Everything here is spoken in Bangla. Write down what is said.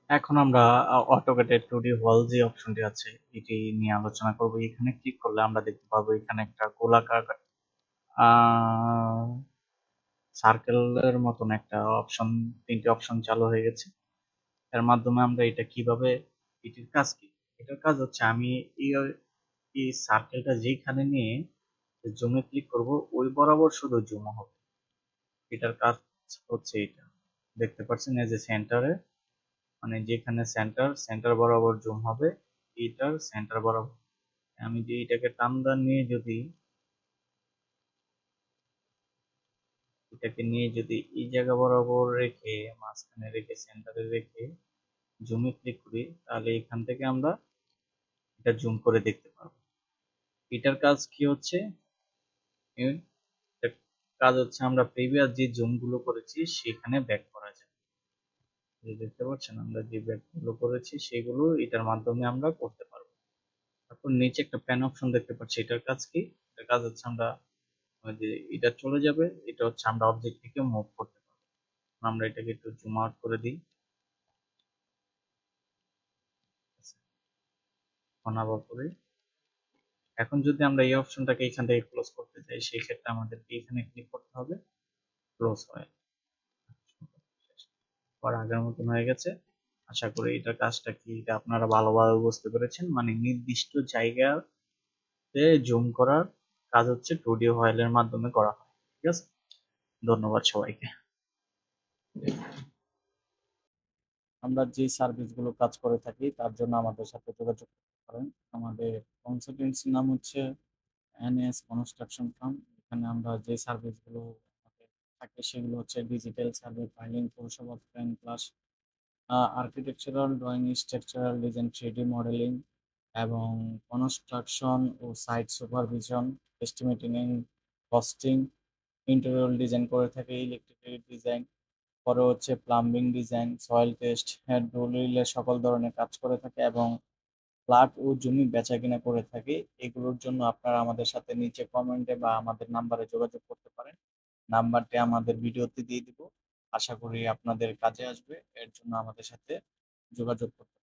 এখন আমরা অটোক্যাডে 2D ওয়াল যে অপশনটি আছে এটি নিয়ে আলোচনা করব। এখানে ক্লিক করলে আমরা দেখতে পাবো এখানে একটা গোলাকার সার্কেলের মতন একটা অপশন, 3টি অপশন চালু হয়ে গেছে। এর মাধ্যমে আমরা এটা কিভাবে, এটির কাজ কি? এটার কাজ হচ্ছে আমি এই এই সার্কেলটা যেখানে নিয়ে জুমে ক্লিক করব ওই বরাবর শুধু জুম হবে। এটার কাজ হচ্ছে এটা, দেখতে পাচ্ছেন এই যে সেন্টারে, মানে যেখানে সেন্টার বরাবর জুম হবে, এটার সেন্টার বরাবর। আমি যে এটাকে টান নিয়ে যদি এটাকে নিয়ে যদি এই জায়গা বরাবর রেখে, মাঝখানে রেখে, সেন্টারে রেখে জুমে ক্লিক করি, তাহলে এখান থেকে আমরা এটা জুম করে দেখতে পারবো। এটার কাজ কি হচ্ছে? এটার কাজ হচ্ছে আমরা প্রিভিয়াস যে জুম গুলো করেছি সেখানে ব্যাক করা যায়। দেখতে পাচ্ছেন আমরা যে ব্যাক গুলো করেছি সেগুলো এটার মাধ্যমে আমরা করতে পারবো। তারপর নিচে একটা প্যান অপশন দেখতে পাচ্ছি, এটার কাজ কি? এটার কাজ হচ্ছে আমরা যে এটা চলে যাবে, এটা হচ্ছে আমরা অবজেক্ট থেকে মুভ করতে পারবো। আমরা এটাকে একটু জুম আউট করে দিই, আবার করি। এখন যদি আমরা এই অপশনটাকে এখান থেকে ক্লোজ করতে চাই, সেই ক্ষেত্রে আমাদেরকে এখানে ক্লিক করতে হবে, ক্লোজ হয়। পর আগের মতন হয়ে গেছে। আশা করি এটার কাজটা কি এটা আপনারা ভালোভাবে বুঝতে পেরেছেন। মানে নির্দিষ্ট জায়গাতে জুম করার কাজ হচ্ছে 2D ফাইলের মাধ্যমে করা হয়। ঠিক আছে, ধন্যবাদ সবাইকে। আমরা যে সার্ভিসগুলো কাজ করে থাকি তার জন্য আমাদের সাথে যোগাযোগ করতে পারেন। আমাদের কনসালটেন্সির নাম হচ্ছে এনএস কনস্ট্রাকশন ফার্ম। এখানে আমরা যে সার্ভিসগুলো আমাদের থাকে সেগুলো হচ্ছে ডিজিটাল সার্ভে, ফাইলিং, পৌরসভা plan plus architectural drawing, structural design, 3D modelling এবং কনস্ট্রাকশন ও site supervision, estimating, costing, interior design করে থাকে, ইলেকট্রিক্যাল ডিজাইন, পরে হচ্ছে প্লাম্বিং ডিজাইন, সয়েল টেস্ট, দলিলের সকল ধরনের কাজ করে থাকে এবং ফ্ল্যাট ও জমি বেচাকেনা করে থাকি। এগুলোর জন্য আপনারা আমাদের সাথে নিচে কমেন্টে বা আমাদের নাম্বারে যোগাযোগ করতে পারেন। নাম্বারটি আমাদের ভিডিওতে দিয়ে দিব। আশা করি আপনাদের কাজে আসবে। এর জন্য আমাদের সাথে যোগাযোগ করতে